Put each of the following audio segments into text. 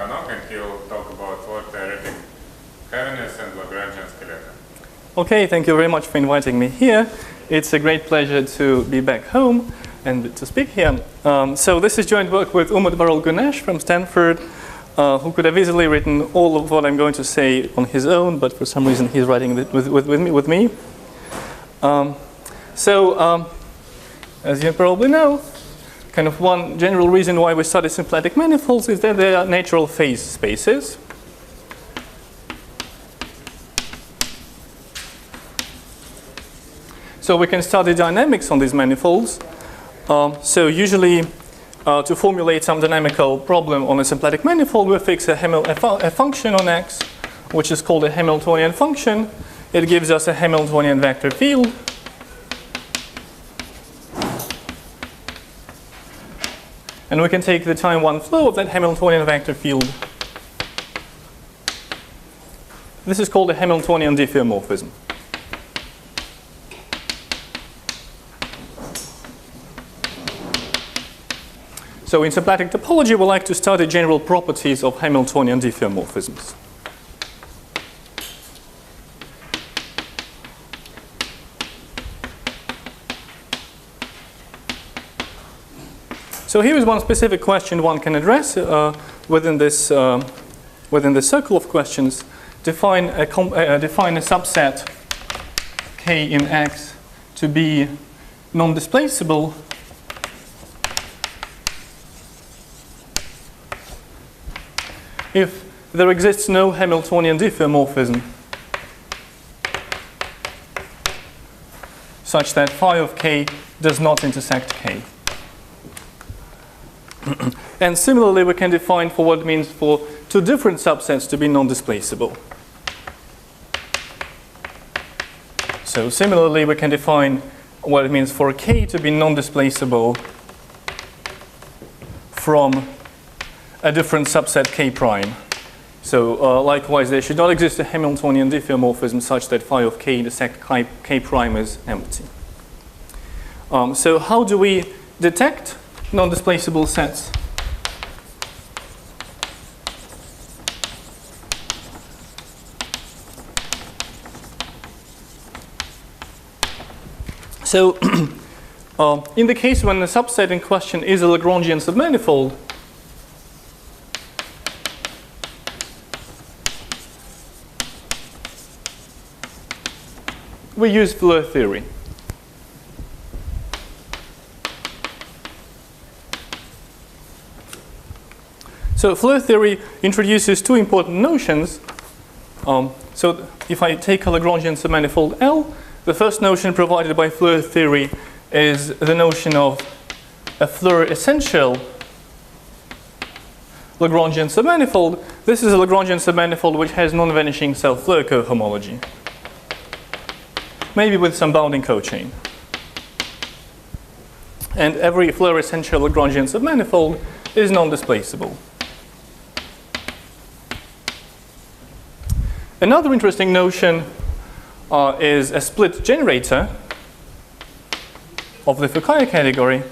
Tonkonog, and he'll talk about Floer-theoretic heaviness and Lagrangian skeleta. Okay, thank you very much for inviting me here. It's a great pleasure to be back home and to speak here. So this is joint work with Umut Varol-Gunesh from Stanford, who could have easily written all of what I'm going to say on his own, but for some reason he's writing it with me. As you probably know, kind of one general reason why we study symplectic manifolds is that they are natural phase spaces. So we can study dynamics on these manifolds. So usually, to formulate some dynamical problem on a symplectic manifold, we fix a function on X, which is called a Hamiltonian function. It gives us a Hamiltonian vector field. And we can take the time one flow of that Hamiltonian vector field. This is called a Hamiltonian Diffeomorphism. So in symplectic topology, we like to study general properties of Hamiltonian diffeomorphisms. So here is one specific question one can address within this circle of questions. Define a subset K in X to be non-displaceable if there exists no Hamiltonian diffeomorphism such that phi of K does not intersect K. And similarly, we can define for what it means for two different subsets to be non-displaceable. So similarly, we can define what it means for K to be non-displaceable from a different subset K prime. So likewise, there should not exist a Hamiltonian diffeomorphism such that phi of K intersect K prime is empty. So how do we detect non-displaceable sets? So in the case when the subset in question is a Lagrangian submanifold, we use Floer theory. So Floer theory introduces two important notions. So if I take a Lagrangian submanifold L, the first notion provided by Floer theory is the notion of a Floer essential Lagrangian submanifold. This is a Lagrangian submanifold which has non-vanishing self-Floer cohomology, maybe with some bounding cochain. And every Floer essential Lagrangian submanifold is non-displaceable. Another interesting notion is a split generator of the Fukaya category.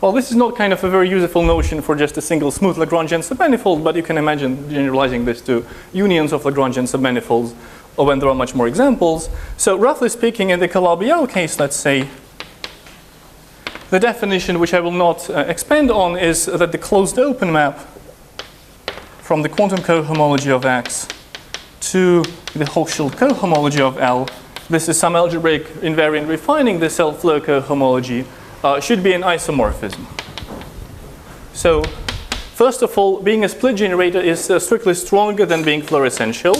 Well, this is not kind of a very useful notion for just a single smooth Lagrangian submanifold, but you can imagine generalizing this to unions of Lagrangian submanifolds, or when there are much more examples. So roughly speaking, in the Calabi-Yau case, let's say, the definition, which I will not expand on, is that the closed open map from the quantum cohomology of X to the Hochschild cohomology of L, this is some algebraic invariant refining the self-Floer cohomology, should be an isomorphism. So first of all, being a split generator is strictly stronger than being Floer essential.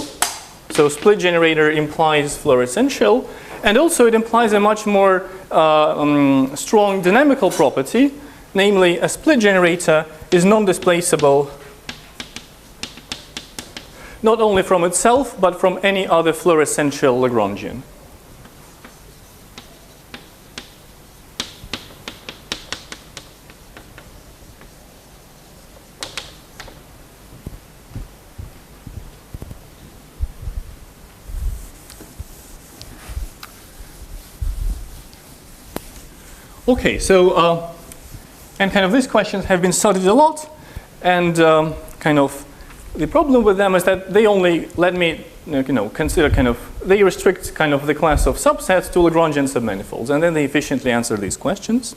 So split generator implies Floer essential, and also it implies a much more strong dynamical property, namely a split generator is non-displaceable not only from itself, but from any other Floer essential Lagrangian. Okay, so and kind of these questions have been studied a lot, And kind of the problem with them is that they only let me consider they restrict kind of the class of subsets to Lagrangian submanifolds, and then they efficiently answer these questions.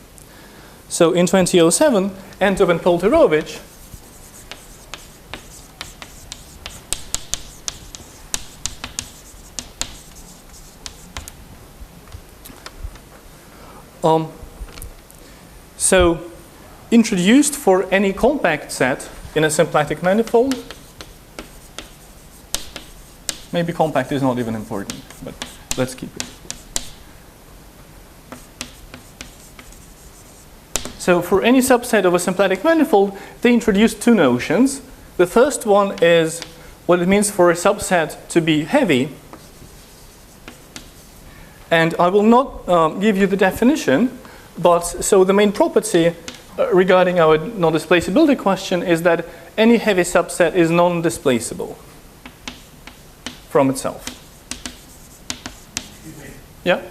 So in 2007, Entov and Polterovich so introduced for any compact set in a symplectic manifold. Maybe compact is not even important, but let's keep it. So for any subset of a symplectic manifold, they introduced two notions. The first one is what it means for a subset to be heavy. And I will not give you the definition, but so the main property regarding our non-displaceability question is that any heavy subset is non-displaceable from itself. Excuse me. Yeah?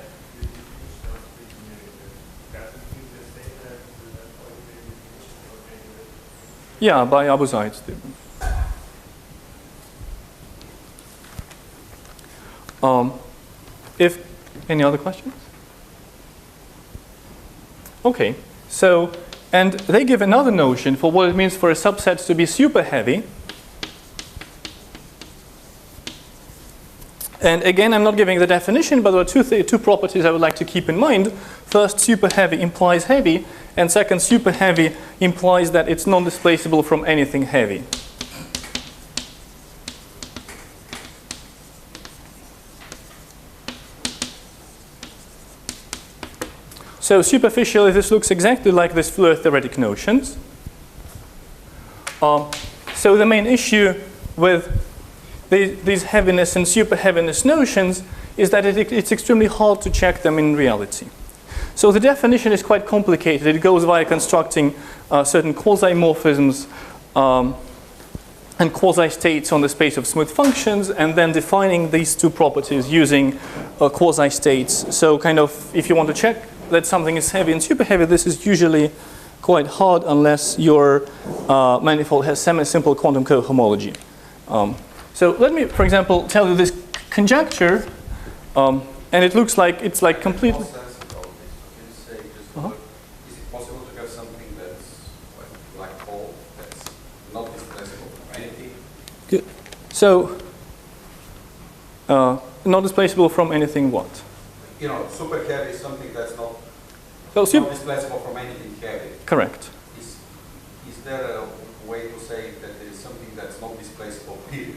Yeah, by Abu Zaid's theorem. If any other questions? Okay, so, and they give another notion for what it means for a subset to be super heavy. And again, I'm not giving the definition, but there are two properties I would like to keep in mind. First, super heavy implies heavy, and second, super heavy implies that it's non-displaceable from anything heavy. So superficially, this looks exactly like this Floer-theoretic notions. So the main issue with these heaviness and super heaviness notions is that it's extremely hard to check them in reality. So the definition is quite complicated. It goes via constructing certain quasi-morphisms and quasi-states on the space of smooth functions, and then defining these two properties using quasi-states. So kind of, if you want to check that something is heavy and super heavy, this is usually quite hard unless your manifold has semi-simple quantum cohomology. So let me, for example, tell you this conjecture, and it looks like it's like completely. Is it possible to have something that's like black hole that's not displaceable from anything? Good. So not displaceable from anything what? You know, super heavy is something that's not, So not displaceable from anything heavy. correct. Is there a way to say that there is something that's not displaceable period?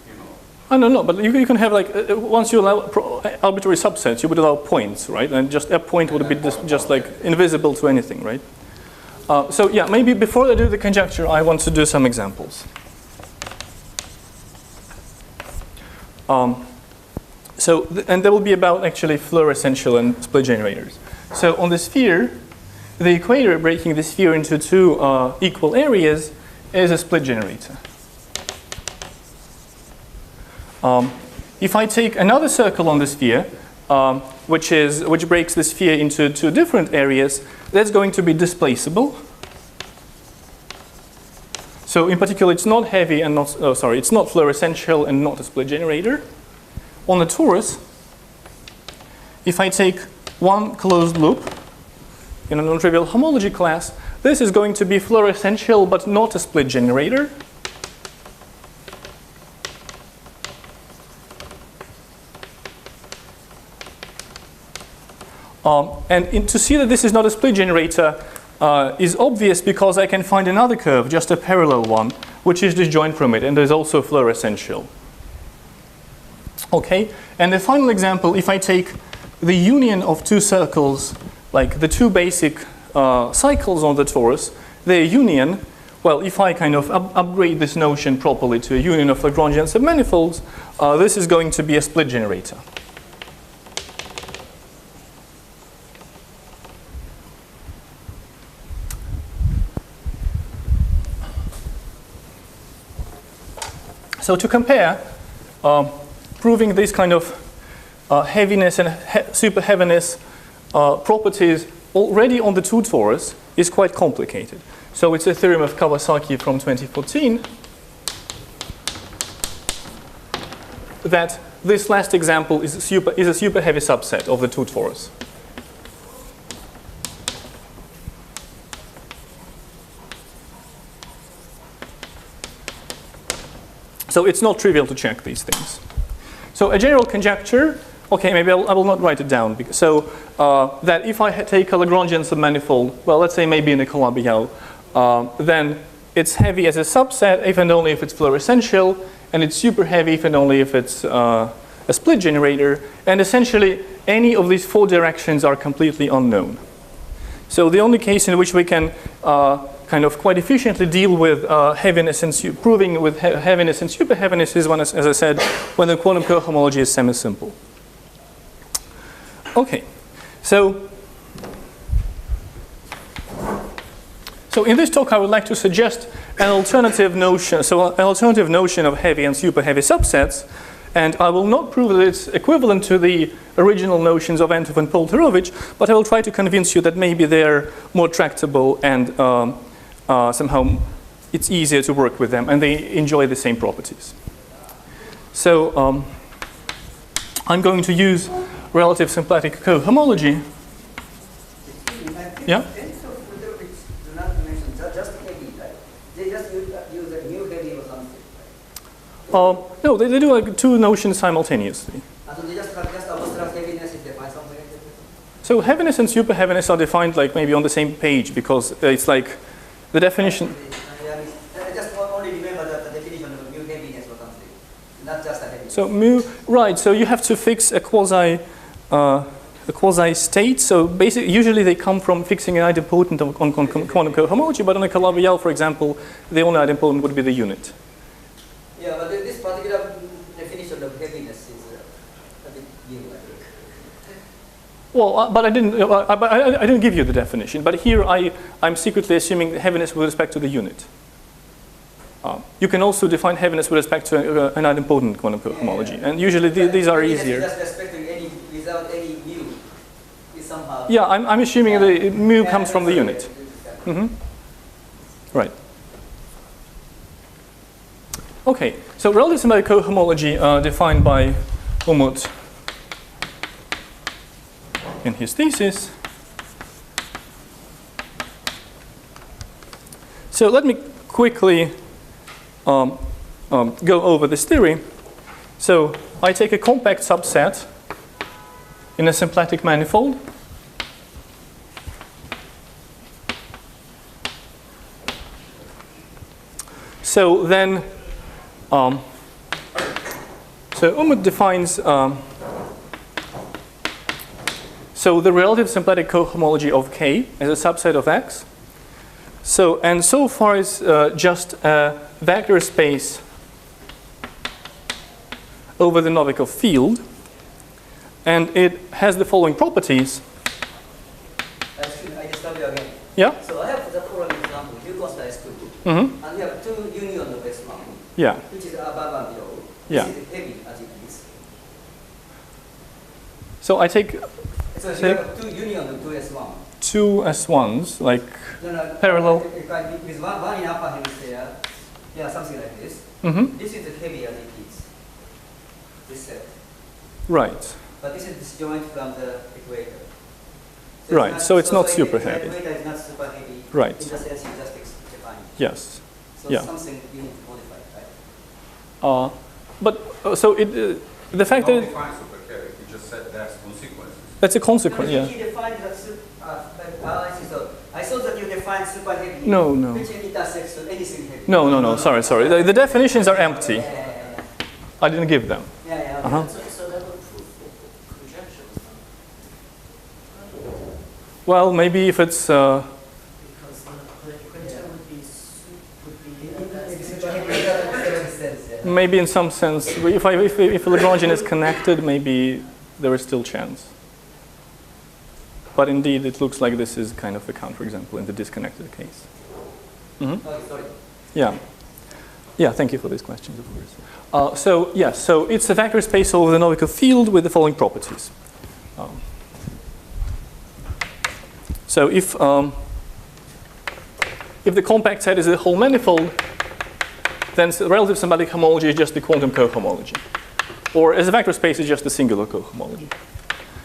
You know. I don't know, but you can have like, once you allow arbitrary subsets, you would allow points, right? And just a point would be just like invisible to anything, right? So yeah, maybe before I do the conjecture, I want to do some examples. And that will be about actually Floer essential and split generators. So on the sphere, the equator breaking the sphere into two equal areas is a split generator. If I take another circle on the sphere, which breaks the sphere into two different areas, that's going to be displaceable. So in particular, it's not heavy and not, it's not Floer essential and not a split generator. On the torus, if I take one closed loop in a non-trivial homology class, this is going to be Floer essential but not a split generator. To see that this is not a split generator is obvious because I can find another curve, just a parallel one, which is disjoint from it, and there's also Floer essential. Okay, and the final example, if I take the union of two circles, like the two basic cycles on the torus, their union, well, if I kind of upgrade this notion properly to a union of Lagrangian submanifolds, this is going to be a split generator. So to compare, proving these kind of heaviness and super heaviness properties already on the two torus is quite complicated. So it's a theorem of Kawasaki from 2014 that this last example is a super heavy subset of the two torus. So it's not trivial to check these things. So a general conjecture, okay, maybe I will not write it down. That if I take a Lagrangian submanifold, well, let's say maybe in a Calabi-Yau, then it's heavy as a subset if and only if it's fluorescential, and it's super heavy if and only if it's a split generator, and essentially any of these four directions are completely unknown. So the only case in which we can kind of quite efficiently deal with heaviness and proving with heaviness and super heaviness is when, as I said, when the quantum cohomology is semi-simple. Okay, so in this talk I would like to suggest an alternative notion, of heavy and super heavy subsets, and I will not prove that it's equivalent to the original notions of Antov and Polterovich, but I will try to convince you that maybe they're more tractable and somehow it's easier to work with them and they enjoy the same properties. So I'm going to use relative symplectic cohomology. Yeah? Do not mention just heavy, right? They just use a new heavy or something. No, they do like two notions simultaneously. So they just have abstract heaviness if they find something like that? So heaviness and super heaviness are defined like maybe on the same page because it's like the definition. I just only remember the definition of mu heaviness or something, not just a heaviness. So mu, right? So you have to fix a quasi state. So basically, usually they come from fixing an idempotent on quantum cohomology. But on a Calabi-Yau, for example, the only idempotent would be the unit. Yeah, but this particular definition of heaviness is a bit new, I think. Well, but I didn't give you the definition. But here I'm secretly assuming heaviness with respect to the unit. You can also define heaviness with respect to an idempotent quantum cohomology, and usually these are easier. Just respecting any without any mu is somehow. Yeah, I'm assuming the mu comes from the unit. Mm-hmm. Right. Okay, so relative symplectic cohomology defined by Umut in his thesis. So let me quickly go over this theory. So I take a compact subset in a symplectic manifold. So then, so Umut defines so the relative symplectic cohomology of K as a subset of X. So, and so far is just a vector space over the Novikov field, and it has the following properties. Excuse me, I disturb you again. Yeah? So I have the following example. You consider S2, Mm-hmm. and you have two union of S1, Yeah. which is above and below. Yeah. This is heavy as it is. So I take So you have two union of two S1. two S1s, like No, parallel. With one in upper hemisphere, yeah, something like this. Mm-hmm. This is heavy as it is. This set. Right. But this is disjoint from the equator. Right, so it's not super the heavy. equator is not super heavy. Right. In the sense you just defined. Yes. So Yeah. something you need to modify, right? But so the fact Don't that define super heavy. You just said that's consequences. that's a consequence. No, Yeah. he defined that I see. So I saw that you defined super heavy. No, no. Which intersects with anything heavy. No. Sorry. The definitions are empty. Yeah. I didn't give them. Yeah. Uh-huh. So that would prove conjectures. Well, maybe if it's Because the equator would be Super heavy in a sense, yeah. maybe in some sense, if Lagrangian is connected, maybe there is still chance. But indeed, it looks like this is kind of a counterexample in the disconnected case. Mm-hmm. Okay, sorry. Yeah, thank you for these questions, of course. So it's a vector space over the Novikov field with the following properties. So if the compact set is a whole manifold, then the relative symbolic homology is just the quantum cohomology. Or as a vector space, is just the singular cohomology.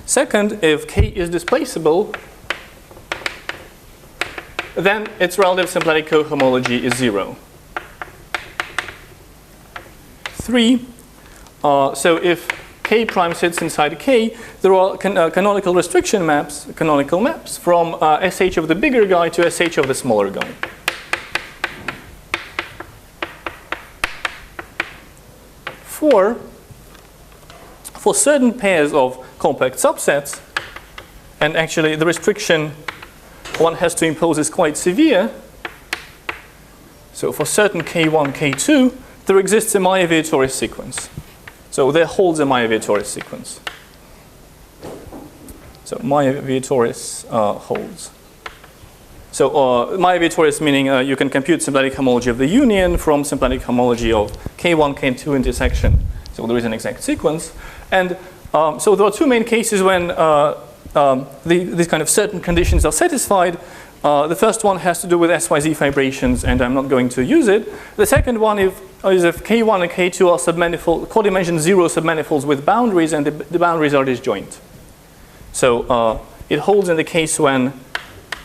Second, if K is displaceable, then its relative symplectic cohomology is 0. 3, so if K prime sits inside K, there are canonical restriction maps, canonical maps from SH of the bigger guy to SH of the smaller guy. 4, for certain pairs of compact subsets, and actually the restriction one has to impose is quite severe. So for certain K1, K2, there exists a Mayer-Vietoris sequence. So there holds a Mayer-Vietoris sequence. So Mayer-Vietoris holds. So Mayer-Vietoris meaning you can compute symplectic homology of the union from symplectic homology of K1, K2 intersection. So there is an exact sequence. And so there are two main cases when these kind of certain conditions are satisfied. The first one has to do with SYZ fibrations, and I'm not going to use it. The second one is if K1 and K2 are submanifold, codimension 0 submanifolds with boundaries, and the boundaries are disjoint. So it holds in the case when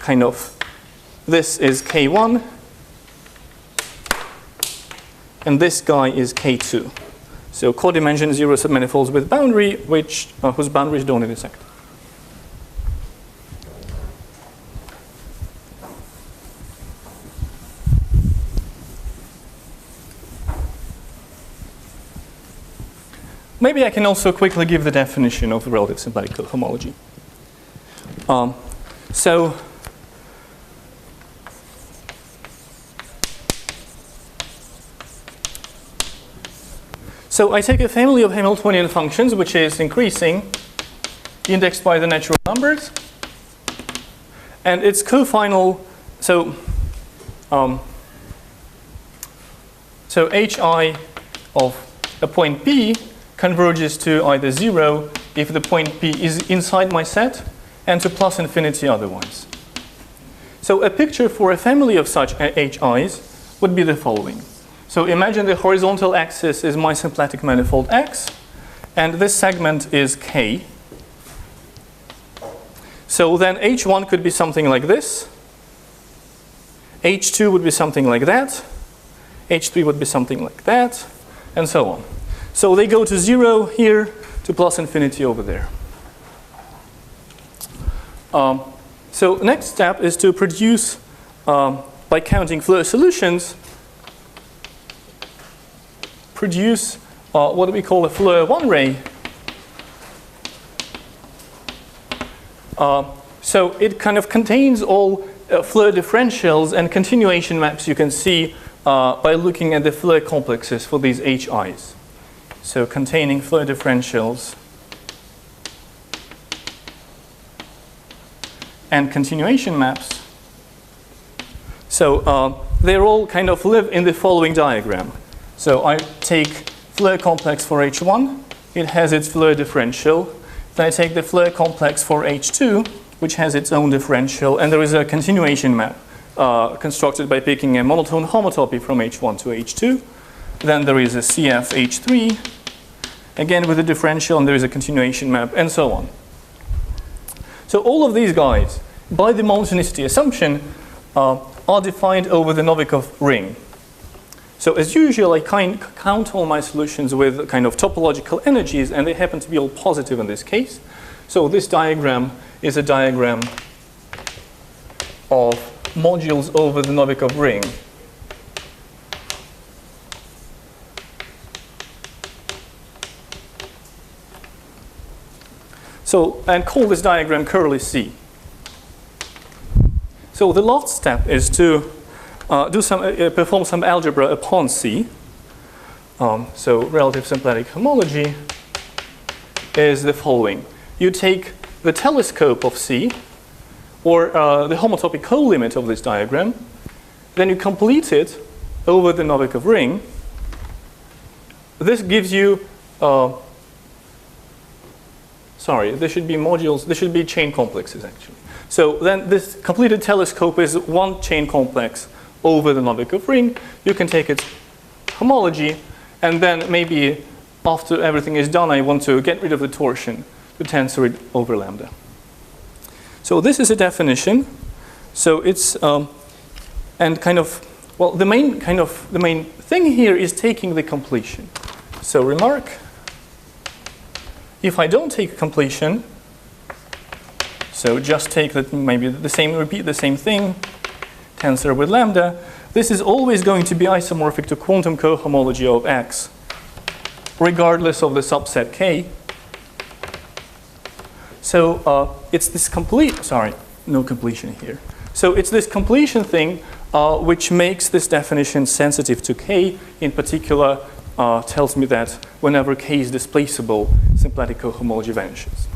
kind of this is K1, and this guy is K2. So codimension 0 submanifolds with boundary, whose boundaries don't intersect. Maybe I can also quickly give the definition of relative symplectic cohomology. So I take a family of Hamiltonian functions, which is increasing, indexed by the natural numbers, and its cofinal. So hi of a point P converges to either 0 if the point P is inside my set, and to plus infinity otherwise. So a picture for a family of such HIs would be the following. So imagine the horizontal axis is my symplectic manifold X, and this segment is K. So then H1 could be something like this, H2 would be something like that, H3 would be something like that, and so on. So they go to 0 here to plus infinity over there. So next step is to produce, by counting Floer solutions, produce what we call a Floer one-ray. So it kind of contains all Floer differentials and continuation maps you can see by looking at the Floer complexes for these HIs. So containing Floer differentials and continuation maps. So they all kind of live in the following diagram. So I take Floer complex for H1, it has its Floer differential. Then I take the Floer complex for H2, which has its own differential, and there is a continuation map constructed by picking a monotone homotopy from H1 to H2. Then there is a CF H3, again with a differential, and there is a continuation map, and so on. So all of these guys, by the monotonicity assumption, are defined over the Novikov ring. So as usual, I count all my solutions with kind of topological energies, and they happen to be all positive in this case. So this diagram is a diagram of modules over the Novikov ring. So, and call this diagram curly C. So the last step is to perform some algebra upon C. So relative symplectic homology is the following. You take the telescope of C, or the homotopy co-limit of this diagram, then you complete it over the Novikov ring. This gives you, sorry, there should be modules, there should be chain complexes actually. So then this completed telescope is one chain complex over the Novikov ring. You can take its homology, and then maybe after everything is done, I want to get rid of the torsion to tensor it over lambda. So this is a definition. So it's and kind of, well, the main thing here is taking the completion. So remark, if I don't take completion, so just take that, maybe the same, repeat the same thing, tensor with lambda, this is always going to be isomorphic to quantum cohomology of X, regardless of the subset K. So it's this no completion here. So it's this completion thing which makes this definition sensitive to K. In particular, tells me that whenever K is displaceable, symplectic cohomology vanishes.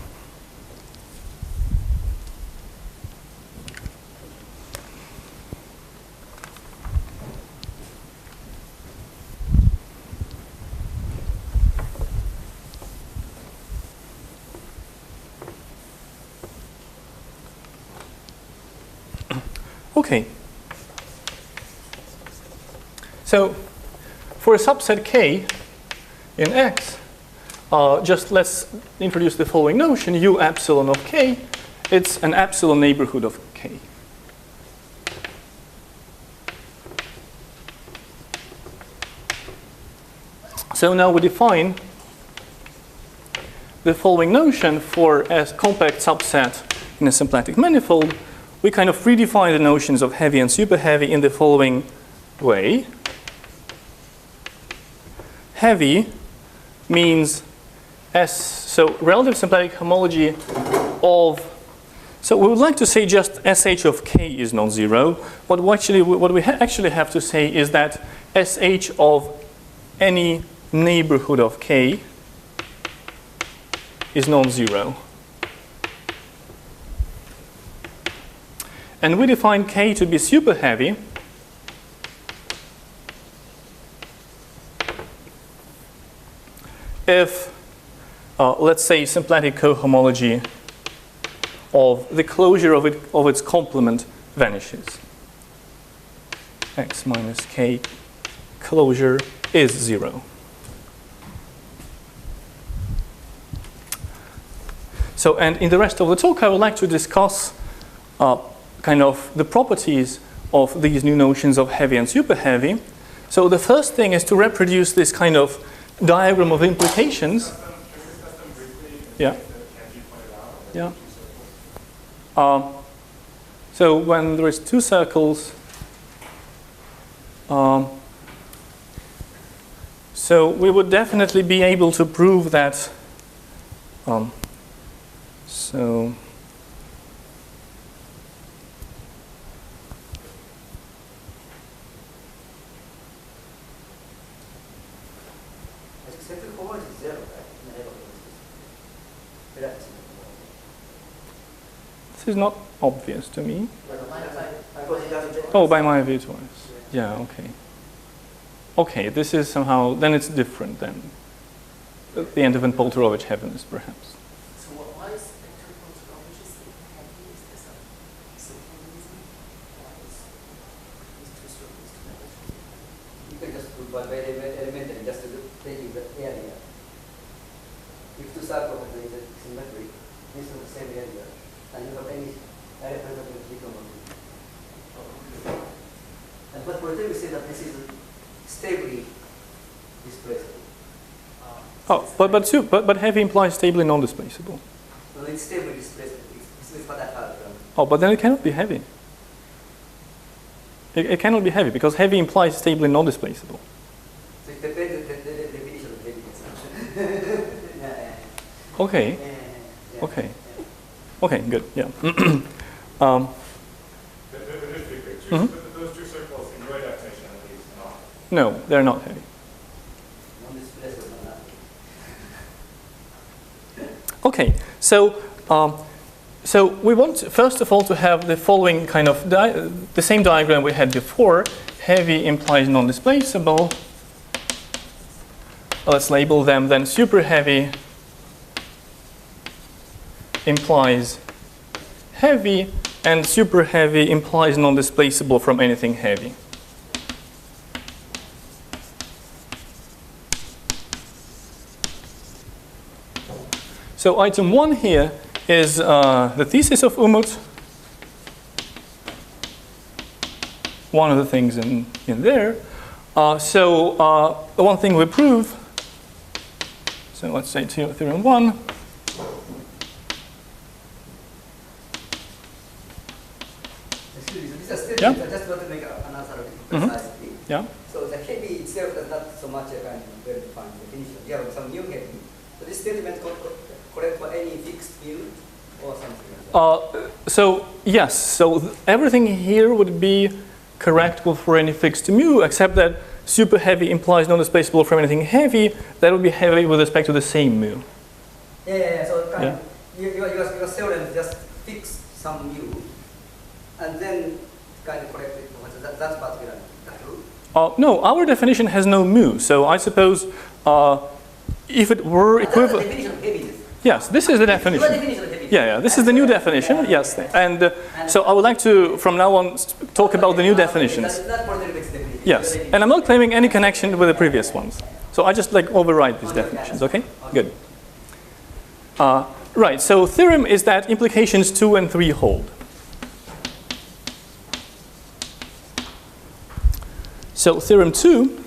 Okay. So for a subset K in X, just let's introduce the following notion, U epsilon of K. It's an epsilon neighborhood of K. So now we define the following notion for a compact subset in a symplectic manifold. We kind of redefine the notions of heavy and super heavy in the following way. Heavy means so relative symplectic homology of, so we would like to say just SH of K is non-zero. What we actually have to say is that SH of any neighborhood of K is non-zero. And we define K to be super heavy if, let's say, symplectic cohomology of the closure of its complement vanishes. X minus K closure is 0. So, and in the rest of the talk, I would like to discuss kind of the properties of these new notions of heavy and super heavy. So the first thing is to reproduce this kind of diagram of implications. Yeah. Yeah. So when there is two circles, so we would definitely be able to prove that. So. This is not obvious to me. Oh, by my view twice. Yeah, okay. Okay, this is somehow, then it's different than the end of Polterovich heaviness, perhaps. So why is Victor Polterovich's heavy? Is this a simple reason? Why is these two circles together? You can just prove by very elementary, just taking the area. If two circles have the symmetry, this is the same area, and you have any area present in Decomposition. But for them, we say that this is stably displaceable. Oh, but heavy implies stably non-displaceable. No, it's stably displaceable. It's what I have. Oh, but then it cannot be heavy. It cannot be heavy because heavy implies stably non-displaceable. So it depends on the definition of heaviness. Okay. Yeah. Okay. Okay. Good. Yeah. Those two circles in your adaptation at least are not. No, they're not heavy. Okay. So so we want first of all to have the following kind of the same diagram we had before. Heavy implies non-displaceable. Let's label them then. Super heavy implies heavy, and super heavy implies non-displaceable from anything heavy. So item 1 here is the thesis of Umut. One of the things in there. So the one thing we prove, so let's say theorem 1. Excuse me, so these are still Yeah. I just want to make an answer precisely. Yeah. So the heavy itself is not so much a kind of well-defined definition. You have some new heavy. So this statement correct for any fixed field or something like that. So yes, so everything here would be correct for any fixed mu, except that super heavy implies non-displaceable from anything heavy. That would be heavy with respect to the same mu. Yeah. So kind Yeah. of, your theorem just fix some mu, and then kind of correct it. That's particular. True? No, our definition has no mu. So I suppose if it were That's equivalent. the definition of heaviness. Yes, this is the Your definition. definition of heaviness. Yeah, this is the new definition. Yes, and so I would like to, from now on, talk about the new definitions. That's for the next definition. Yes, and I'm not claiming any connection with the previous ones. So I just like override these definitions. Okay, good. Right. So theorem is that implications 2 and 3 hold. So theorem 2.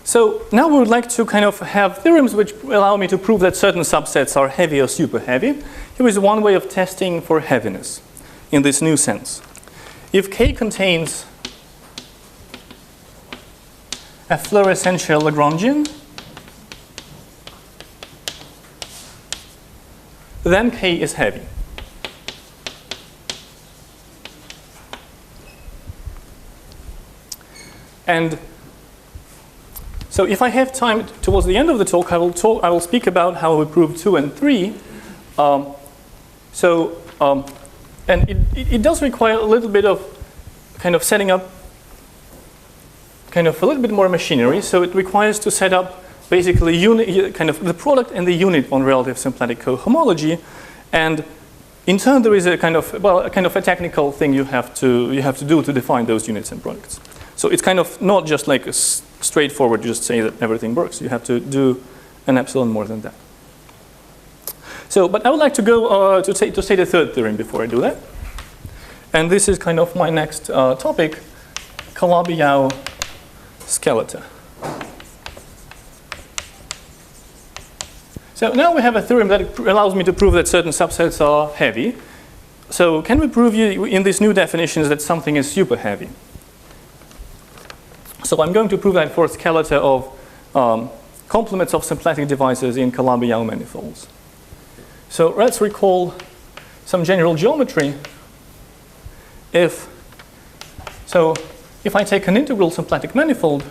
So now we would like to kind of have theorems which allow me to prove that certain subsets are heavy or super heavy. Here is one way of testing for heaviness in this new sense. If K contains a Floer-essential Lagrangian, then K is heavy. And so if I have time towards the end of the talk, I will speak about how we prove 2 and 3. And it does require a little bit of kind of setting up kind of a little bit more machinery. So it requires to set up basically kind of the product and the unit on relative symplectic cohomology. And in turn, there is a kind of a technical thing you have to do to define those units and products. So it's kind of not just like a straightforward, just say that everything works. You have to do an epsilon more than that. So, but I would like to go to say the third theorem before I do that. And this is kind of my next topic, Calabi-Yau skeleta. So now we have a theorem that allows me to prove that certain subsets are heavy. So can we prove in these new definitions that something is super heavy? So I'm going to prove that for skeleta of complements of symplectic devices in Calabi-Yau manifolds. So let's recall some general geometry. If I take an integral symplectic manifold,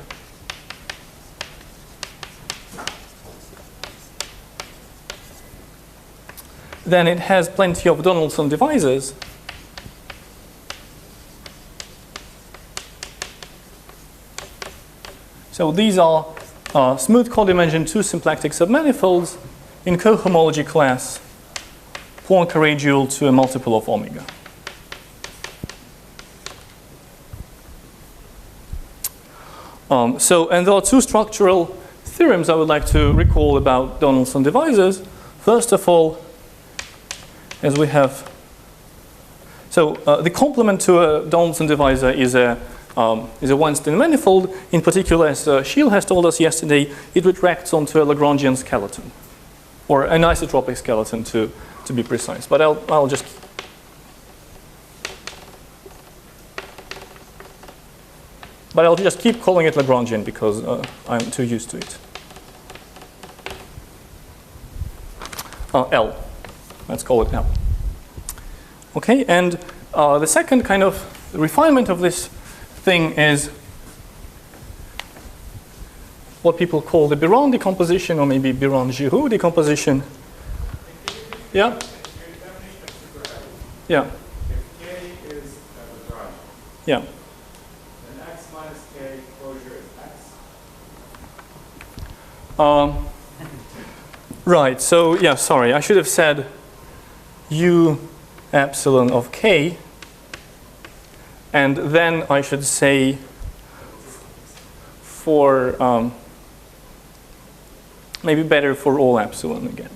then it has plenty of Donaldson divisors. So these are smooth codimension 2 symplectic submanifolds in cohomology class Poincare dual to a multiple of omega. And there are 2 structural theorems I would like to recall about Donaldson divisors. First of all, as we have, the complement to a Donaldson divisor is a Weinstein manifold. In particular, as Schiele has told us yesterday, it retracts onto a Lagrangian skeleton, or an isotropic skeleton to be precise. But I'll just keep calling it Lagrangian because I'm too used to it. L. Let's call it L. Okay, and the second kind of refinement of this thing is what people call the Barone decomposition, or maybe Barone-Giroux decomposition. Yeah? Yeah. If K is a Lagrangian, Yeah. then X minus K closure is X. Right, so yeah, sorry, I should have said U epsilon of k, and then I should say for, maybe better for all epsilon again.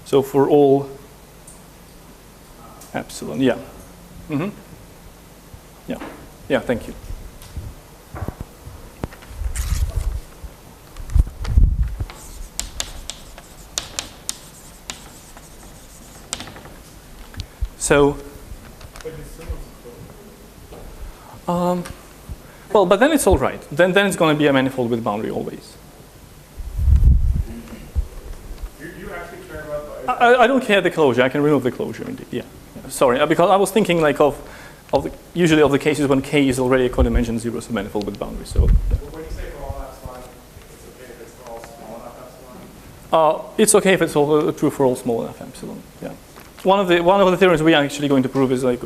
So for all epsilon, yeah. Mm-hmm. Yeah, yeah, thank you. So, well, but then it's all right. Then it's going to be a manifold with boundary always. You actually care about the... I don't care the closure. I can remove the closure indeed. Yeah. Sorry, because I was thinking like usually of the cases when K is already a codimension zero submanifold with boundary. So. Yeah. When you say for all epsilon, it's okay if it's for all small enough epsilon? It's okay if it's all true for all small enough epsilon. Yeah. One of the theorems we are actually going to prove is like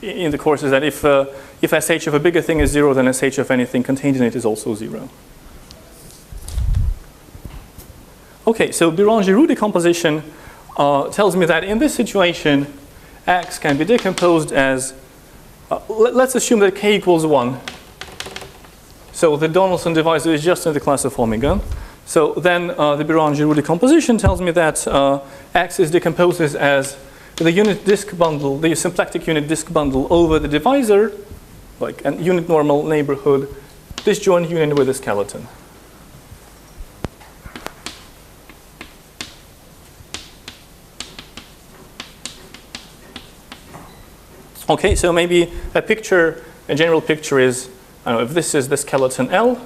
in the course is that if SH of a bigger thing is zero, then SH of anything contained in it is also zero. Okay, so Barone decomposition tells me that in this situation, X can be decomposed as, let's assume that K equals 1. So the Donaldson divisor is just in the class of omega. So then the Barone decomposition tells me that X is decomposed as the unit disk bundle, the symplectic unit disk bundle over the divisor, like a unit normal neighborhood, disjoint union with a skeleton. Okay, so maybe a general picture is, I don't know, if this is the skeleton L,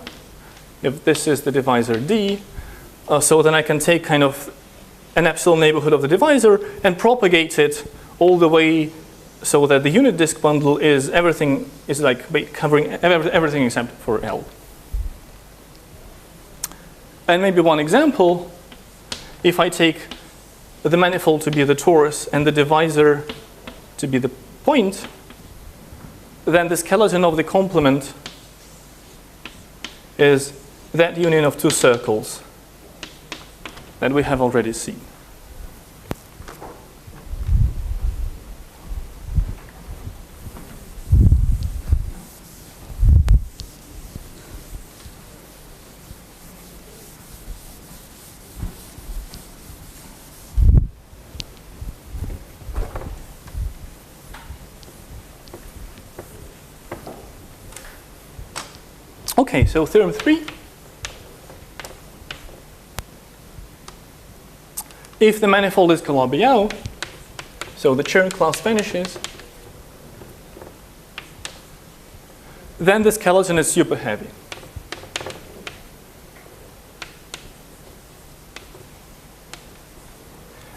if this is the divisor D, so then I can take kind of an epsilon neighborhood of the divisor and propagate it all the way so that the unit disk bundle is everything is like covering everything except for L. And maybe one example, if I take the manifold to be the torus and the divisor to be the point, then the skeleton of the complement is that union of two circles that we have already seen. Okay, so theorem 3. If the manifold is Calabi-Yau, so the Chern class vanishes, then the skeleton is super heavy.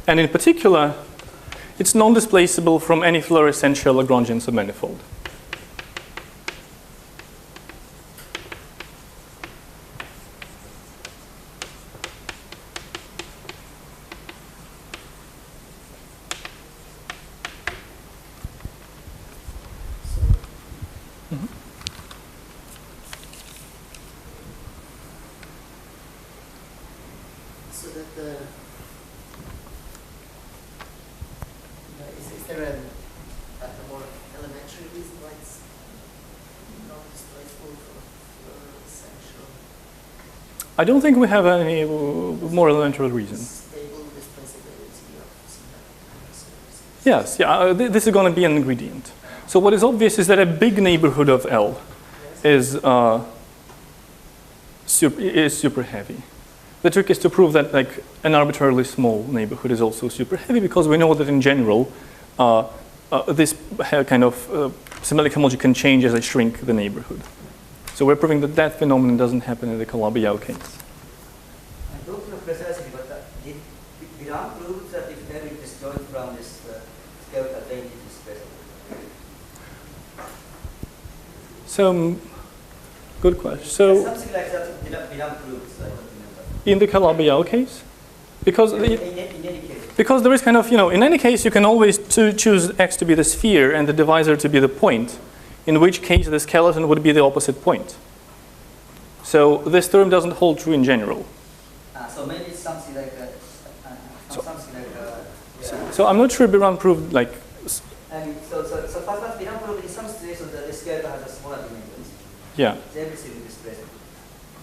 And in particular, it's non-displaceable from any fluorescential Lagrangian submanifold. I don't think we have any more elementary reason. Yes, yeah, this is going to be an ingredient. So what is obvious is that a big neighborhood of L is super heavy. The trick is to prove that like an arbitrarily small neighborhood is also super heavy, because we know that in general this kind of symbolic homology can change as I shrink the neighborhood. So we're proving that that phenomenon doesn't happen in the Calabi-Yau case. I don't know precisely, but did Barone prove that if there is disjoint from this skeletal range, it is present? So, good question. So, something like that Barone proves, I don't remember. In the Calabi-Yau case? Because in any case. Because there is kind of, in any case you can always choose X to be the sphere and the divisor to be the point, in which case the skeleton would be the opposite point. So this term doesn't hold true in general. So maybe it's something like So I'm not sure Barone proved like. I mean, so first Barone proved in some situations that the skeleta has a smaller dimensions. Yeah. Everything is displaced.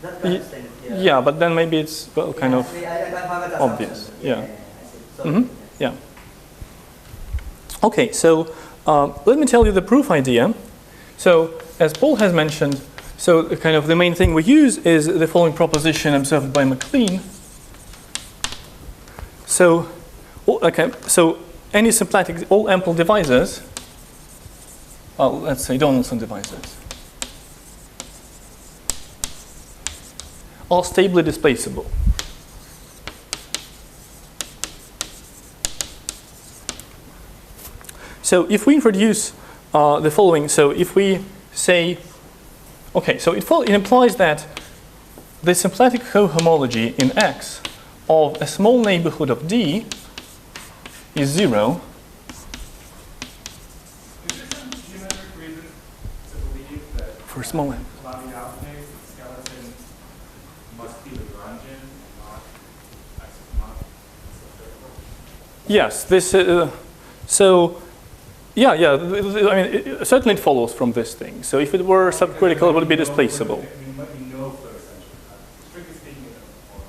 That kind of thing. Yeah, but then maybe it's well, kind of I obvious. Yeah. So, Yeah. Okay, so let me tell you the proof idea. So as Paul has mentioned, so kind of the main thing we use is the following proposition observed by MacLean. So, so any symplectic, all ample divisors, well, let's say Donaldson divisors, are stably displaceable. So if we introduce the following, so if we say, okay, so it implies that the symplectic cohomology in X of a small neighborhood of D is 0. Is there some geometric reason to believe that For small m. Floer-theoretic skeleton must be Lagrangian and not spherical? Yes, this, so, yeah, I mean, certainly it follows from this thing. So if it were subcritical, it would be displaceable. We know Floer essentially. Strictly speaking, it doesn't follow.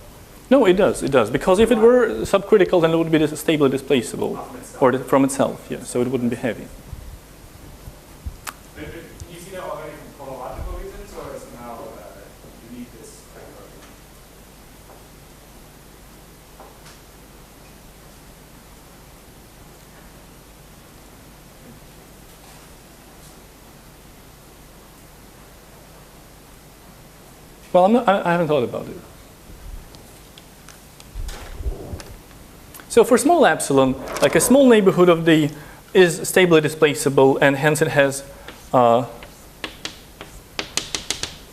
No, it does, because if it were subcritical, then it would be stably displaceable, or from itself, yeah, so it wouldn't be heavy. Do you see that already from chronological reasons, or is now you need this type of argument? Well, I haven't thought about it. So for small epsilon, like a small neighborhood of D is stably displaceable, and hence it has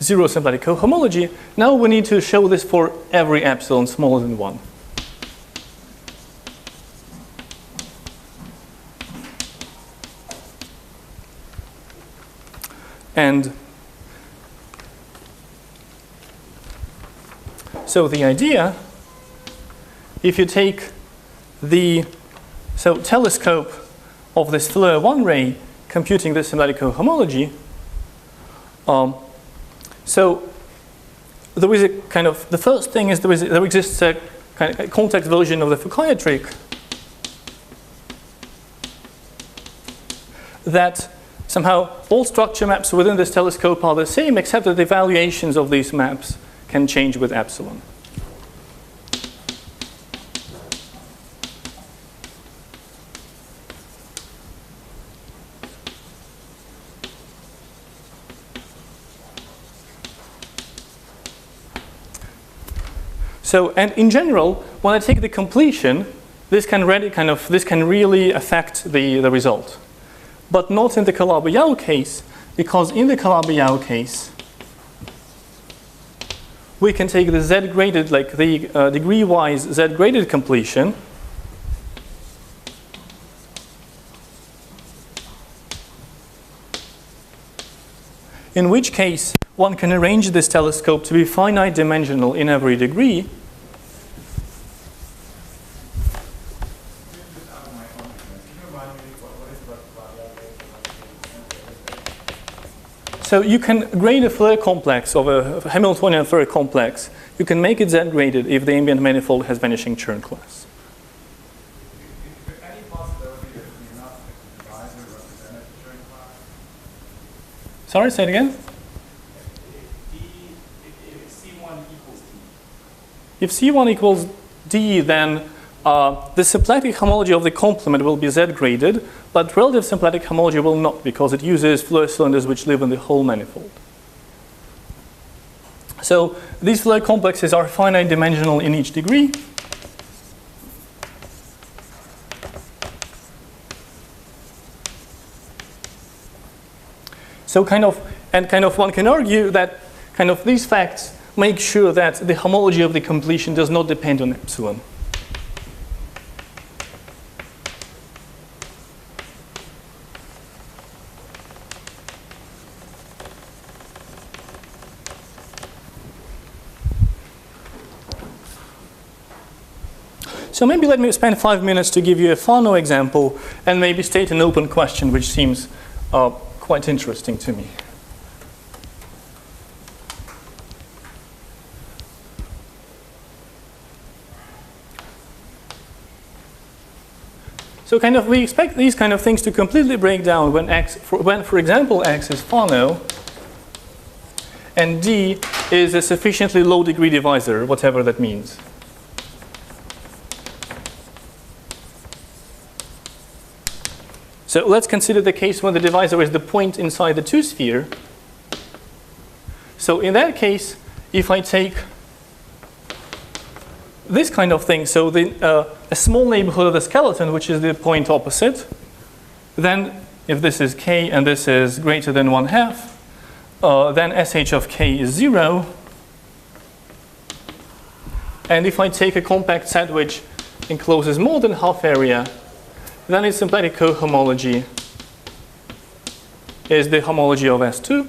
zero symplectic cohomology. Now we need to show this for every epsilon smaller than 1. And so the idea, if you take the telescope of this Floer-1 ray computing this symplectic cohomology, so there is a kind of, the first thing is there exists a kind of contact version of the Foucault trick that somehow all structure maps within this telescope are the same, except that the evaluations of these maps can change with epsilon. So, and in general, when I take the completion, this can really affect the result. But not in the Calabi-Yau case, because in the Calabi-Yau case, we can take the Z-graded, like the degree-wise Z-graded completion, in which case one can arrange this telescope to be finite dimensional in every degree. So you can grade a Floer complex of a Hamiltonian Floer complex. You can make it Z-graded if the ambient manifold has vanishing Chern class. Is there any possibility that you're not a divisor represented the Chern class? Sorry, say it again? If C1 equals D. If C1 equals D, then the symplectic homology of the complement will be Z-graded, but relative symplectic homology will not, because it uses Floer cylinders which live in the whole manifold. So these Floer complexes are finite dimensional in each degree. So one can argue that these facts make sure that the homology of the completion does not depend on epsilon. So maybe let me spend 5 minutes to give you a Fano example and maybe state an open question which seems quite interesting to me. So kind of we expect these kind of things to completely break down when for example, X is Fano and D is a sufficiently low degree divisor, whatever that means. So let's consider the case when the divisor is the point inside the two-sphere. So in that case, if I take this kind of thing, so a small neighborhood of the skeleton, which is the point opposite, then if this is K and this is greater than 1/2, then SH of K is 0. And if I take a compact set which encloses more than half area, then its symplectic cohomology is the homology of S2.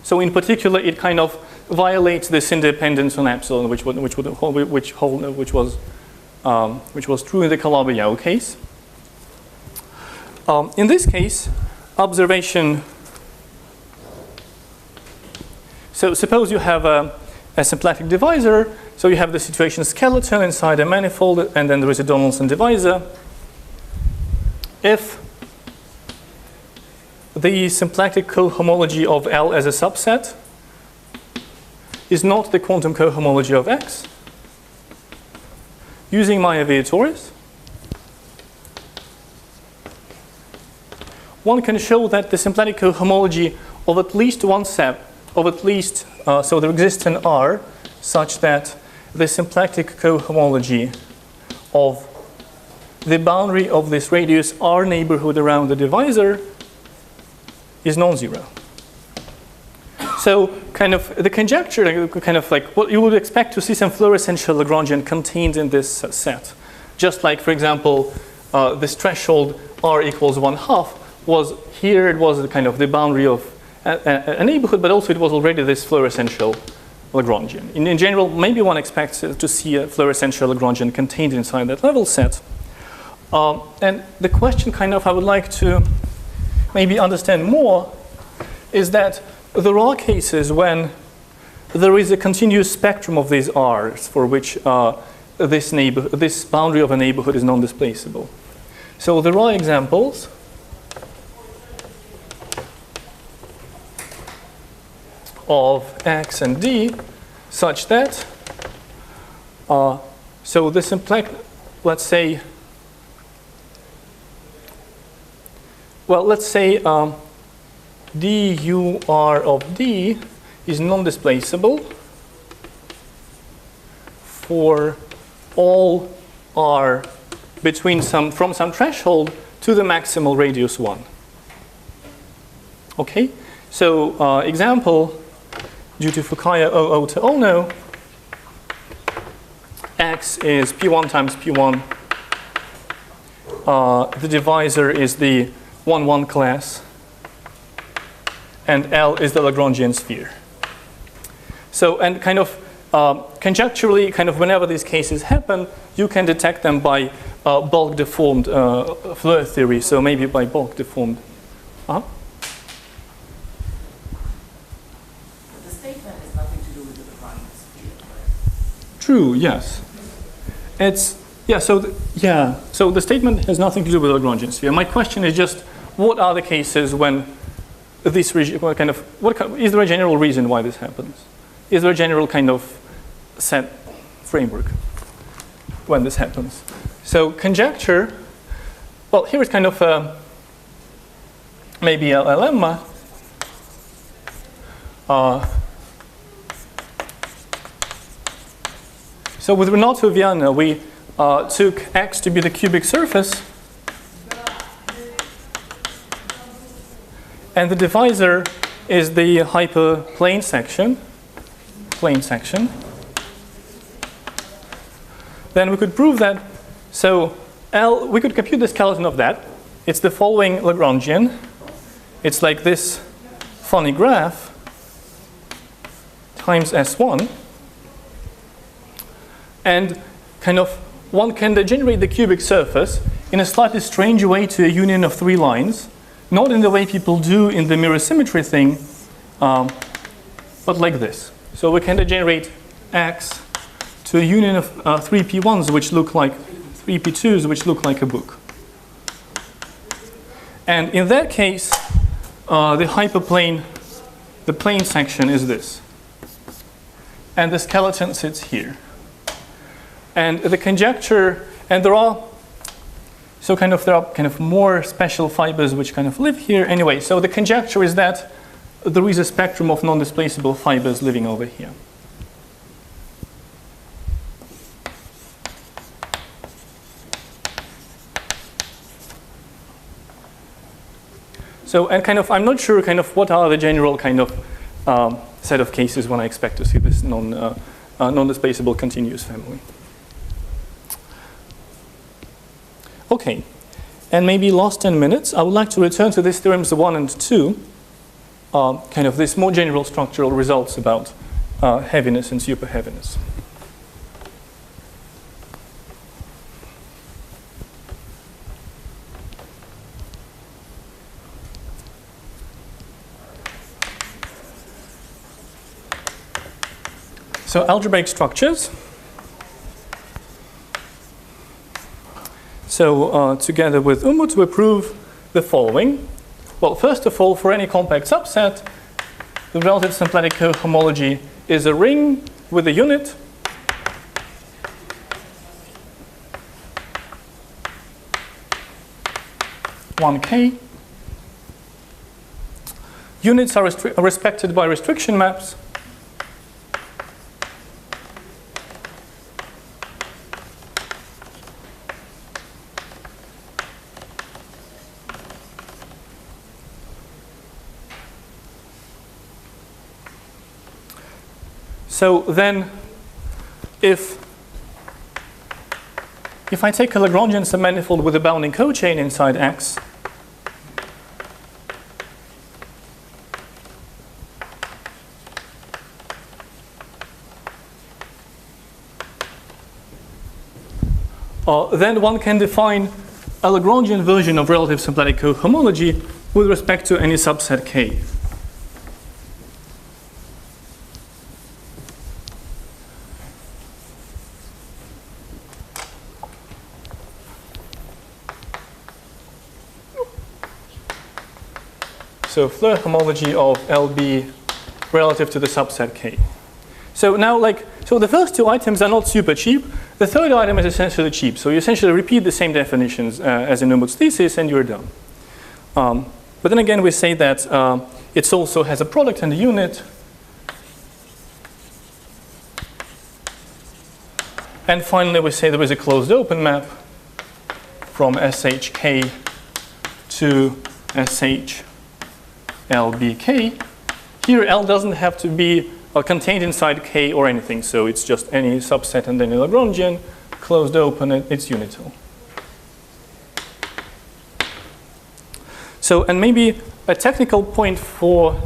So in particular, it kind of violates this independence on epsilon, which was true in the Calabi-Yau case. In this case, observation. So suppose you have a symplectic divisor. So you have the situation skeleton inside a manifold, and then there is a Donaldson divisor. If the symplectic cohomology of L as a subset is not the quantum cohomology of X, using my aviatoris, one can show that the symplectic cohomology of at least one set, so there exists an R such that the symplectic cohomology of the boundary of this radius R neighborhood around the divisor is non-zero. So kind of the conjecture, kind of like what you would expect to see some fluorescential Lagrangian contained in this set. Just like, for example, this threshold R equals 1/2 was here, it was kind of the boundary of a neighborhood, but also it was already this fluorescential Lagrangian. In general, maybe one expects to see a fluorescential Lagrangian contained inside that level set. And the question kind of I would like to maybe understand more is that there are cases when there is a continuous spectrum of these R's for which this boundary of a neighborhood is non-displaceable. So there are examples of X and D such that so the symplectic, let's say DUR of D is non-displaceable for all R between from some threshold to the maximal radius 1. Okay, so example, due to Fukaya 00 to Ono, X is P1 times P1. The divisor is the 1-1 class, and L is the Lagrangian sphere. So, and kind of conjecturally, kind of whenever these cases happen, you can detect them by bulk deformed Floer theory. So maybe by bulk deformed. The statement has nothing to do with the Lagrangian sphere, right? True. Yes. It's yeah. So the statement has nothing to do with the Lagrangian sphere. My question is just, what are the cases when this is there a general reason why this happens? Is there a general kind of set framework when this happens? So conjecture, well, here is kind of maybe a lemma. So with Renato Viana, we took X to be the cubic surface, and the divisor is the hyperplane section, Then we could prove that. So L, we could compute the skeleton of that. It's the following Lagrangian. It's like this funny graph times S1. And kind of one can generate the cubic surface in a slightly strange way to a union of three lines, not in the way people do in the mirror symmetry thing, but like this. So we can generate X to a union of three P1s which look like three P2s which look like a book. And in that case, the hyperplane, the plane section is this. And the skeleton sits here. And the conjecture, and there are more special fibers which kind of live here. Anyway, so the conjecture is that there is a spectrum of non-displaceable fibers living over here. So, and I'm not sure what are the general set of cases when I expect to see this non-displaceable continuous family. Okay, and maybe last 10 minutes, I would like to return to these theorems 1 and 2, this more general structural results about heaviness and superheaviness. So algebraic structures. So together with Umut, we prove the following. Well, first of all, for any compact subset, the relative symplectic cohomology is a ring with a unit (1k). Units are respected by restriction maps. So then, if I take a Lagrangian submanifold with a bounding cochain inside X, then one can define a Lagrangian version of relative symplectic cohomology with respect to any subset K. So Floer homology of LB relative to the subset K. So now, so the first two items are not super cheap. The third item is essentially cheap. So you essentially repeat the same definitions as in Umut's thesis, and you're done. But then again, we say that it also has a product and a unit. And finally, we say there is a closed open map from SHK to SHLBK. Here, L doesn't have to be contained inside K or anything, so it's just any subset and then a Lagrangian, closed open, it's unital. So, and maybe a technical point for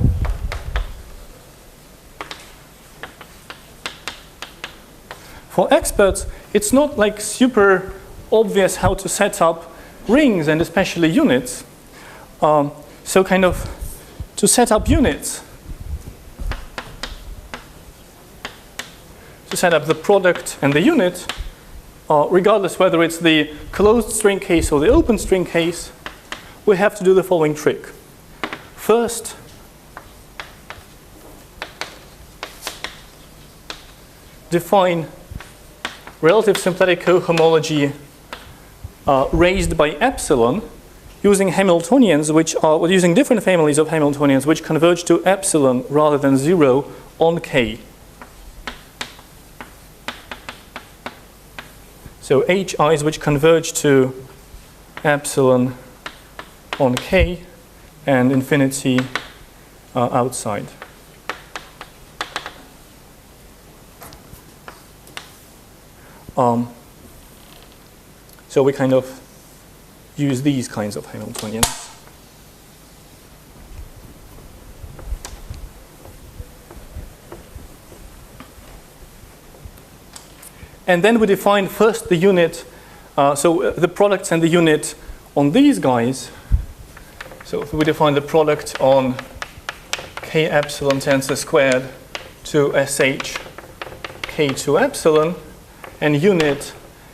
experts, it's not super obvious how to set up rings and especially units. So to set up units, to set up the product and the unit, regardless whether it's the closed string case or the open string case, we have to do the following trick. First, define relative symplectic cohomology raised by epsilon using Hamiltonians, using different families of Hamiltonians which converge to epsilon rather than 0 on K. So HIs which converge to epsilon on K and infinity outside. So we use these kinds of Hamiltonians. And then we define first the unit, the products and the unit on these guys. So if we define the product on k epsilon tensor squared to sh k2 epsilon, and unit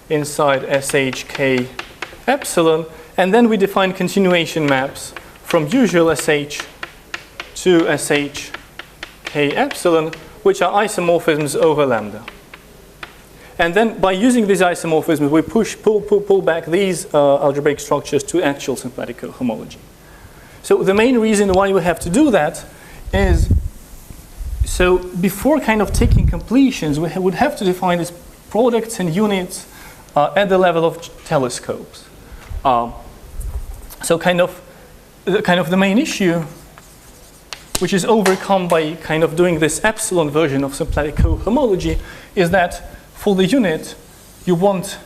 inside sh k epsilon, and then we define continuation maps from usual sh to sh k epsilon, which are isomorphisms over lambda. And then by using these isomorphisms, we pull back these algebraic structures to actual symplectic cohomology. So the main reason why we have to do that is, so before kind of taking completions, we would have to define these products and units at the level of telescopes. So kind of the main issue, which is overcome by kind of doing this epsilon version of symplectic cohomology, is that for the unit, you want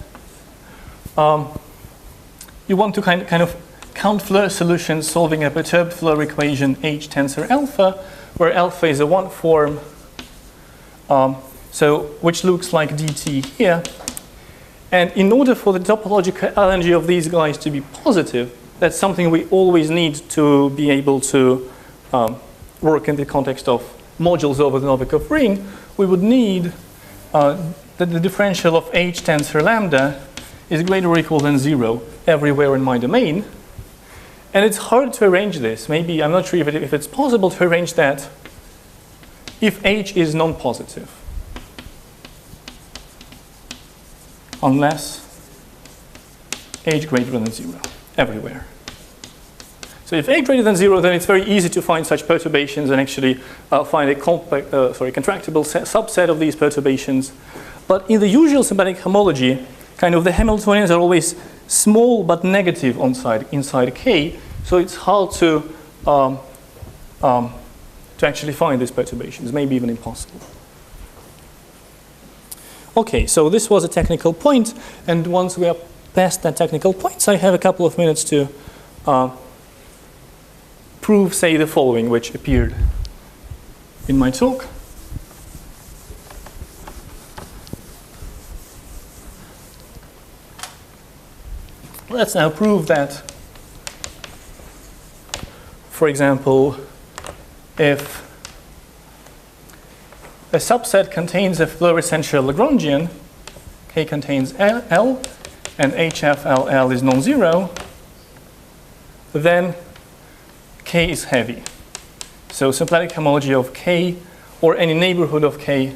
to kind of count Floer solutions solving a perturbed Floer equation H tensor alpha, where alpha is a one form, which looks like dt here. And in order for the topological LNG of these guys to be positive, that's something we always need to be able to work in the context of modules over the Novikov ring. We would need that the differential of H tensor lambda is greater or equal than 0 everywhere in my domain. And it's hard to arrange this. Maybe, I'm not sure if it's possible to arrange that if H is non-positive. Unless H greater than 0 everywhere. So if H greater than 0, then it's very easy to find such perturbations and actually find a contractible subset of these perturbations. But in the usual symplectic homology, kind of the Hamiltonians are always small but negative inside K, so it's hard to actually find these perturbations, maybe even impossible. Okay, so this was a technical point, and once we are past that technical point, I have a couple of minutes to prove, say, the following, which appeared in my talk. Let's now prove that, for example, if a subset contains a Floer essential Lagrangian, K contains L, and HFLL is non-zero, then K is heavy. So symplectic homology of K, or any neighborhood of K,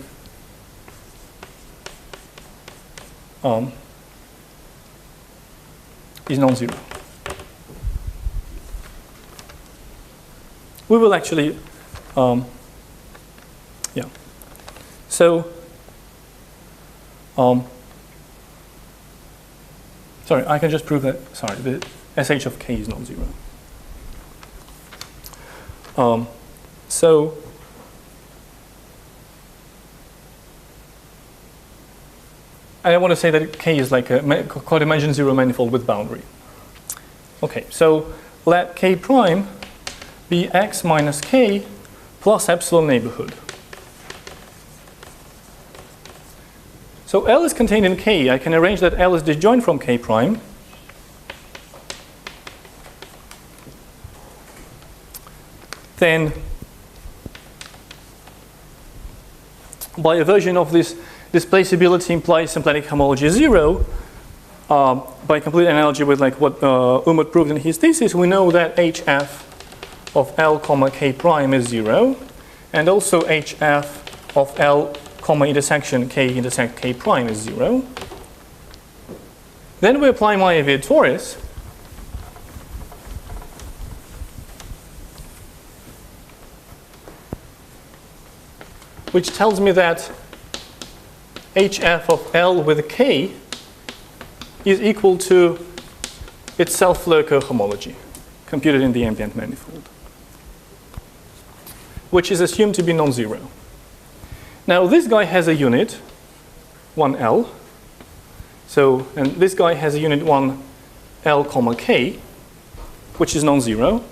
is non-zero. We will actually, So, sorry, I can just prove that, sorry, the SH of K is non-zero. And I want to say that K is like a codimension zero manifold with boundary. Okay, so let K prime be X minus K plus epsilon neighborhood. So L is contained in K. I can arrange that L is disjoint from K prime. Then, by a version of this, displaceability implies symplectic homology 0. By complete analogy with like what Umut proved in his thesis, we know that HF of L comma K prime is 0, and also HF of L comma intersection K intersect K prime is 0. Then we apply Mayer-Wierth-Torres, which tells me that HF of L with K is equal to itself Floer cohomology, computed in the ambient manifold, which is assumed to be non-zero. Now this guy has a unit, 1L, so, and this guy has a unit 1L comma K, which is non-zero.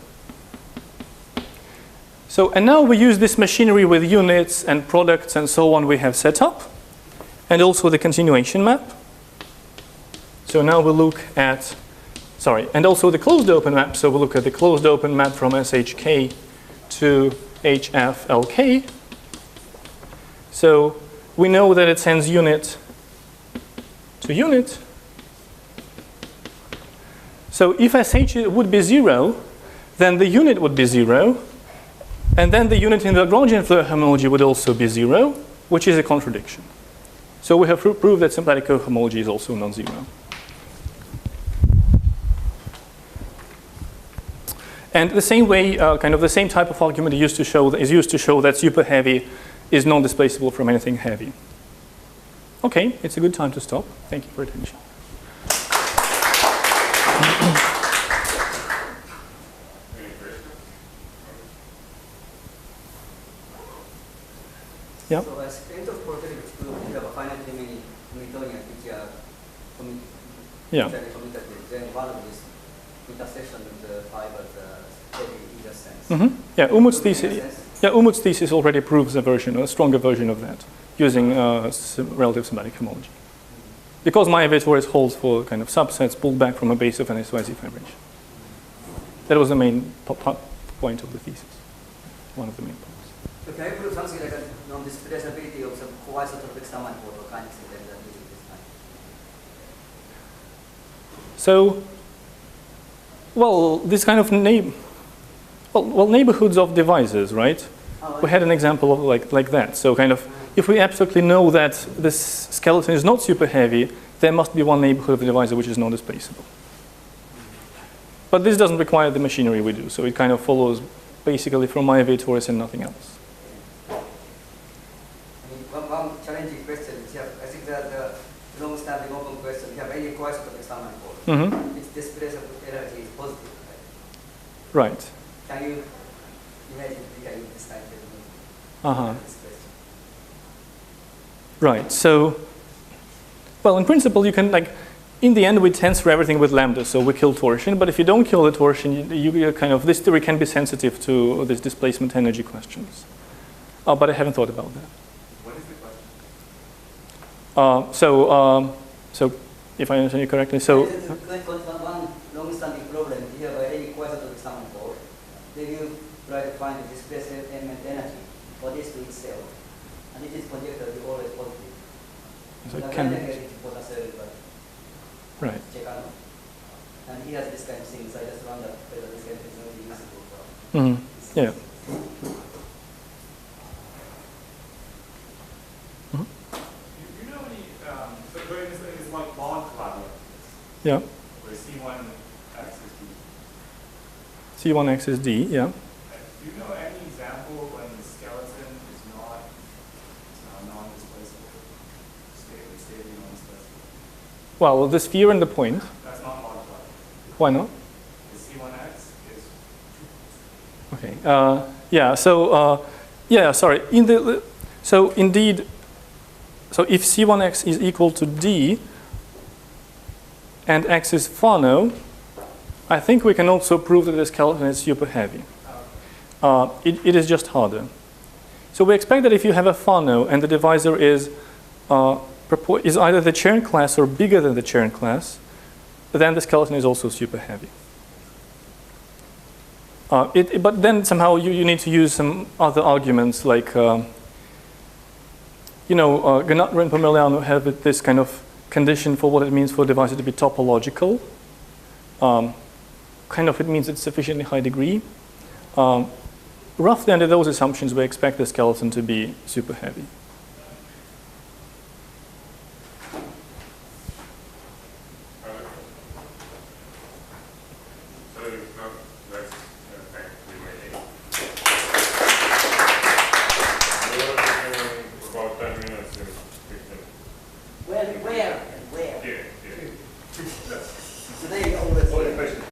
So, and now we use this machinery with units and products and so on we have set up. and also the continuation map. So now we'll look at, and also the closed open map. So we'll look at the closed open map from SHK to HFLK. So we know that it sends unit to unit. So if SH would be 0, then the unit would be 0, and then the unit in the Lagrangian Floer homology would also be 0, which is a contradiction. So we have proved that symplectic cohomology is also non-zero. And the same way, kind of the same type of argument is used to show that super heavy is non-displaceable from anything heavy. Okay, it's a good time to stop. Thank you for your attention. Yeah. So as Tonkonog Floer-theoretic proof, you have a finitely many Hamiltonian which are committed then one of these intersection of the fibers heavy in that sense. Mm-hmm. Yeah, Umut's thesis already proves a stronger version of that, using relative symplectic homology. Because my Vietoris holds for kind of subsets pulled back from a base of an SYZ fibration. That was the main point of the thesis, one of the main points. So can I prove something like a non-displaceability of some coisotropic sum-manifold or kind of thing like that using this kind? So, well, this kind of neighborhoods of devices, right? Oh, We had an example of like that. So kind of, if we absolutely know that this skeleton is not super heavy, there must be one neighborhood of the divisor which is non-displaceable. But this doesn't require the machinery we do, so it kind of follows basically from my Vietoris and nothing else. One challenging question is, I think that the long-standing open question, you have any coisotropic sum-manifold, Mm-hmm. its displaceable energy is positive, right? Right. Can you imagine we can use this kind of Uh-huh. this question? Right. So, well, in principle, you can in the end, we tensor everything with lambda, so we kill torsion. But if you don't kill the torsion, you kind of, this theory can be sensitive to these displacement energy questions. But I haven't thought about that. What is the question? So if I understand you correctly, so One long-standing problem, if you have any coisotropic sum-manifold, then you try to find the displacement energy for this to itself. And it is conjectured to be always positive. so it Now, can when I be, get it, but right. Checano. And he has this kind of thing, so I just wonder whether this kind of thing is going to be useful for Mm-hmm. Yeah. You know any, so it's like bond collateral, Yeah. where C1X is D. C1x is D. Yeah. Do you know any example when the skeleton is not non-displaceable, stably non-displaceable? Well, the sphere and the point. That's not bond collateral. Why not? The C1X is Okay. Yeah. So yeah. Sorry. So indeed. So if C1x is equal to D and x is Fano, I think we can also prove that the skeleton is super heavy. It is just harder. So we expect that if you have a Fano and the divisor is either the Chern class or bigger than the Chern class, then the skeleton is also super heavy. But then somehow you need to use some other arguments like, Gnatner and Pomerleanu have this kind of condition for what it means for a divisor to be topological. Kind of it means it's sufficiently high degree. Roughly under those assumptions, we expect the skeleton to be super heavy.